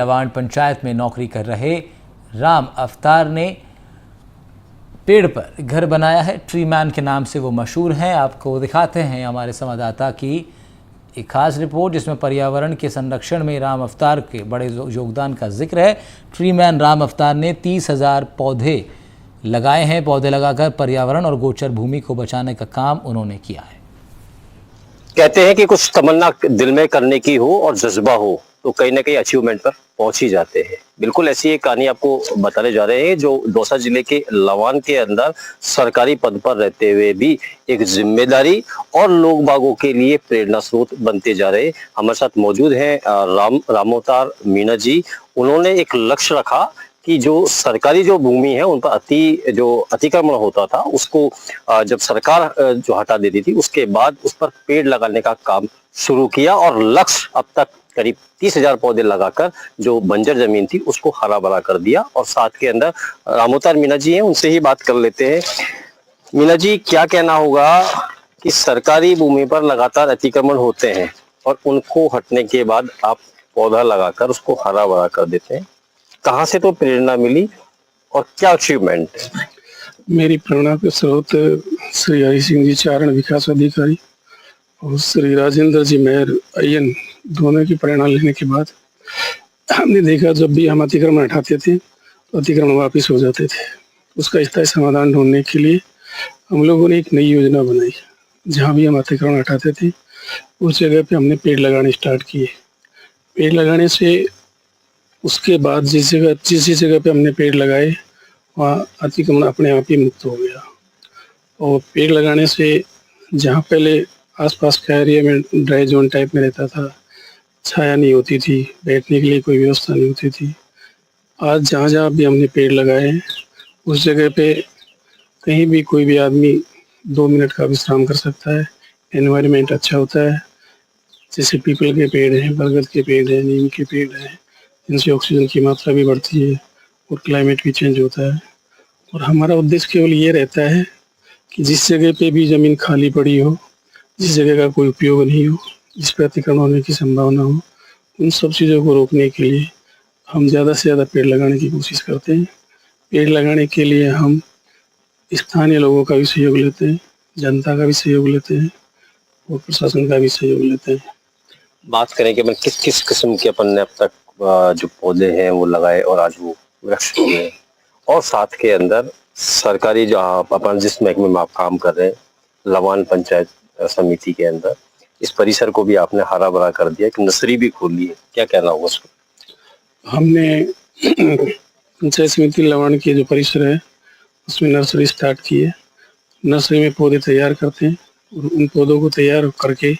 लवाण पंचायत में नौकरी कर रहे राम अवतार ने पेड़ पर घर बनाया है। ट्री मैन के नाम से वो मशहूर हैं। आपको दिखाते हैं हमारे संवाददाता की एक खास रिपोर्ट जिसमें पर्यावरण के संरक्षण में राम अवतार के बड़े योगदान का जिक्र है। ट्री मैन राम अवतार ने 30,000 पौधे लगाए हैं। पौधे लगाकर पर्यावरण और गोचर भूमि को बचाने का काम उन्होंने किया है। कहते हैं कि कुछ तमन्ना दिल में करने की हो और जज्बा हो तो कहीं ना कहीं अचीवमेंट पर पहुंच ही जाते हैं। बिल्कुल ऐसी एक कहानी आपको बताने जा रहे हैं जो दौसा जिले के लवान के अंदर सरकारी पद पर रहते हुए भी एक जिम्मेदारी और लोग बागों के लिए प्रेरणा स्रोत बनते जा रहे। हमारे साथ मौजूद हैं रामोतार मीणा जी। उन्होंने एक लक्ष्य रखा कि जो सरकारी जो भूमि है उन पर जो अतिक्रमण होता था उसको जब सरकार जो हटा देती थी उसके बाद उस पर पेड़ लगाने का काम शुरू किया और लक्ष्य अब तक करीब 30,000 पौधे लगाकर जो बंजर जमीन थी उसको हरा भरा कर दिया। और साथ के अंदर रामोतार मीणा जी हैं, उनसे ही बात कर लेते हैं। मीणा जी, क्या कहना होगा कि सरकारी भूमि पर लगातार अतिक्रमण होते हैं और उनको हटने के बाद आप पौधा लगाकर उसको हरा भरा कर देते हैं, कहाँ से तो प्रेरणा मिली और क्या अचीवमेंट है? मेरी प्रेरणा के स्रोत श्री हरि सिंह जी चारण विकास अधिकारी और श्री राजेंद्र जी मेहर अय्यन, दोनों की प्रेरणा लेने के बाद हमने देखा जब भी हम अतिक्रमण हटाते थे तो अतिक्रमण वापस हो जाते थे। उसका स्थायी समाधान ढूंढने के लिए हम लोगों ने एक नई योजना बनाई। जहाँ भी हम अतिक्रमण हटाते थे उस जगह पे हमने पेड़ लगाने स्टार्ट किए। पेड़ लगाने से उसके बाद जिस जगह पे हमने पेड़ लगाए वहाँ अतिक्रमण अपने आप ही मुक्त हो गया। और पेड़ लगाने से जहाँ पहले आसपास का एरिया में ड्राई जोन टाइप में रहता था, छाया नहीं होती थी, बैठने के लिए कोई व्यवस्था नहीं होती थी, आज जहाँ जहाँ भी हमने पेड़ लगाए हैं उस जगह पे कहीं भी कोई भी आदमी 2 मिनट का विश्राम कर सकता है। एनवायरनमेंट अच्छा होता है। जैसे पीपल के पेड़ हैं, बरगद के पेड़ हैं, नीम के पेड़ हैं, इनसे ऑक्सीजन की मात्रा भी बढ़ती है और क्लाइमेट भी चेंज होता है। और हमारा उद्देश्य केवल ये रहता है कि जिस जगह पे भी ज़मीन खाली पड़ी हो, जिस जगह का कोई उपयोग नहीं हो, जिस पर अतिक्रमण होने की संभावना हो, उन सब चीज़ों को रोकने के लिए हम ज़्यादा से ज़्यादा पेड़ लगाने की कोशिश करते हैं। पेड़ लगाने के लिए हम स्थानीय लोगों का भी सहयोग लेते हैं, जनता का भी सहयोग लेते हैं और प्रशासन का भी सहयोग लेते हैं। बात करें कि किस किस किस्म के अपन ने अब तक जो पौधे हैं वो लगाए और आज वो वृक्ष हो गए, और साथ के अंदर सरकारी जो अपन जिस महकमे में आप काम कर रहे हैं लवान पंचायत समिति के अंदर, इस परिसर को भी आपने हरा भरा कर दिया, एक नर्सरी भी खोली है, क्या कहना होगा उसको? हमने पंचायत समिति लवान के जो परिसर है उसमें नर्सरी स्टार्ट की है। नर्सरी में पौधे तैयार करते हैं और उन पौधों को तैयार करके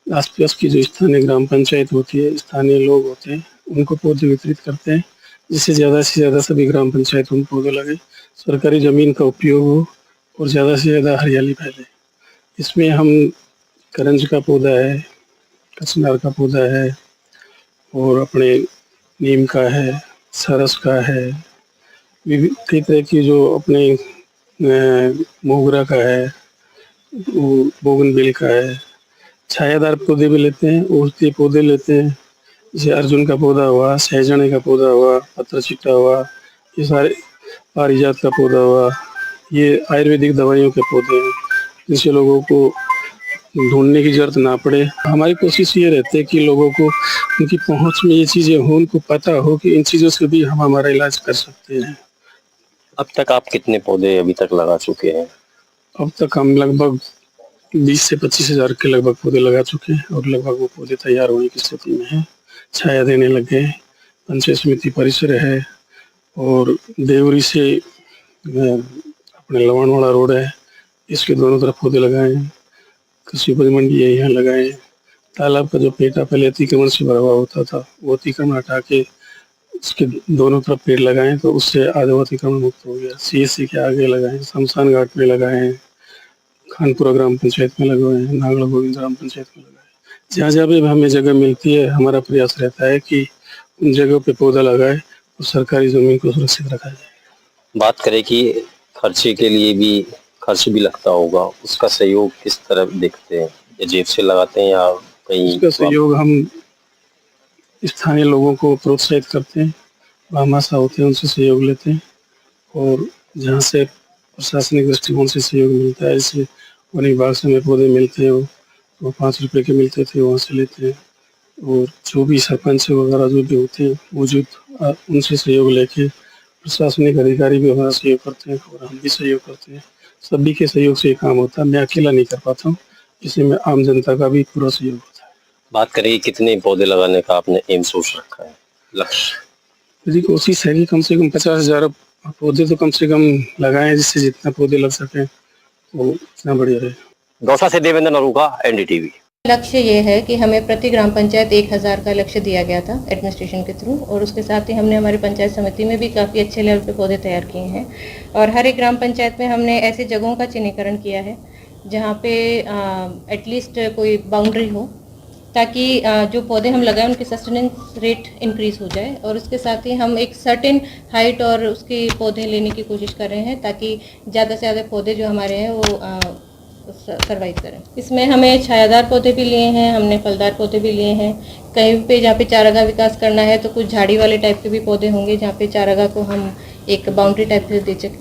आसपास की जो स्थानीय ग्राम पंचायत होती है, स्थानीय लोग होते हैं, उनको पौधे वितरित करते हैं जिससे ज़्यादा से ज़्यादा सभी ग्राम पंचायत उन पौधे लगे, सरकारी ज़मीन का उपयोग हो और ज़्यादा से ज़्यादा हरियाली फैले। इसमें हम करंज का पौधा है, कचनार का पौधा है और अपने नीम का है, सरस का है, कई तरह की जो अपने मोगरा का है, बोगनविल का है, छायादार पौधे भी लेते हैं, औषधीय पौधे लेते हैं, जैसे अर्जुन का पौधा हुआ, सहजने का पौधा हुआ, पत्रचिट्टा हुआ, ये सारे पारिजात का पौधा हुआ, ये आयुर्वेदिक दवाइयों के पौधे हैं जिससे लोगों को ढूंढने की जरूरत ना पड़े। हमारी कोशिश ये रहती है कि लोगों को उनकी पहुंच में ये चीज़ें हो, उनको पता हो कि इन चीज़ों से भी हम हमारा इलाज कर सकते हैं। अब तक आप कितने पौधे अभी तक लगा चुके हैं? अब तक हम लगभग 20 से 25,000 के लगभग पौधे लगा चुके हैं और लगभग वो पौधे तैयार होने की स्थिति में हैं, छाया देने लगे हैं। पंचायत समिति परिसर है और देवरी से अपने लवाणवाड़ा रोड है, इसके दोनों तरफ पौधे लगाए हैं। कृषि उपज मंडी है, यहाँ लगाए हैं। तालाब का जो पेटा पहले अतिक्रमण से भरा हुआ होता था वो अतिक्रमण हटा के उसके दोनों तरफ पेड़ लगाए तो उससे आधा अतिक्रमण मुक्त हो गया। CSC के आगे लगाए, शमशान घाट में लगाए हैं, खानपुरा ग्राम पंचायत में लगाए हैं, नागड़ा गोविंद ग्राम पंचायत में लगाए। जहाँ जहाँ भी हमें जगह मिलती है हमारा प्रयास रहता है कि उन जगहों पे पौधा लगाए और सरकारी जमीन को सुरक्षित रखा जाए। बात करें कि खर्चे के लिए भी खर्च भी लगता होगा, उसका सहयोग किस तरह देखते हैं? या जेब से लगाते हैं या कहीं? उसका सहयोग हम स्थानीय लोगों को प्रोत्साहित करते हैं, भामाशाह होते हैं उनसे सहयोग लेते हैं, और जहाँ से प्रशासनिक दृष्टिकोण से सहयोग मिलता है, जैसे वन विभाग से हमें पौधे मिलते हैं वो 5 रुपए के मिलते थे, वहाँ से लेते हैं। और जो भी सरपंच वगैरह जो भी होते हैं मौजूद, उनसे सहयोग लेके प्रशासनिक अधिकारी भी हमारा सहयोग करते हैं और हम भी सहयोग करते हैं। सभी के सहयोग से ये काम होता है, मैं अकेला नहीं कर पाता हूँ, इसमें आम जनता का भी पूरा सहयोग होता है। बात करें कितने पौधे लगाने का आपने एम सोच रखा है, लक्ष्य? मेरी कोशिश है कि कम से कम 50,000 पौधे तो कम से कम लगाएं, जिससे जितना पौधे लग सके वो इतना बढ़िया रहे। दौसा से देवेंद्र नरूका, एनडीटीवी। लक्ष्य ये है कि हमें प्रति ग्राम पंचायत 1000 का लक्ष्य दिया गया था एडमिनिस्ट्रेशन के थ्रू, और उसके साथ ही हमने हमारी पंचायत समिति में भी काफ़ी अच्छे लेवल पे पौधे तैयार किए हैं। और हर एक ग्राम पंचायत में हमने ऐसी जगहों का चिन्हीकरण किया है जहाँ पे एटलीस्ट कोई बाउंड्री हो, ताकि जो पौधे हम लगाएं उनकी सस्टेनेंस रेट इंक्रीज़ हो जाए। और उसके साथ ही हम एक सर्टेन हाइट और उसके पौधे लेने की कोशिश कर रहे हैं, ताकि ज़्यादा से ज़्यादा पौधे जो हमारे हैं वो सर्वाइव करें। इसमें हमें छायादार पौधे भी लिए हैं, हमने फलदार पौधे भी लिए हैं। कहीं पे जहाँ पे चारागाह विकास करना है तो कुछ झाड़ी वाले टाइप के भी पौधे होंगे, जहाँ पे चारागाह को हम एक बाउंड्री टाइप से दे सकें,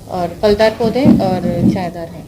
और फलदार पौधे और छायादार हैं।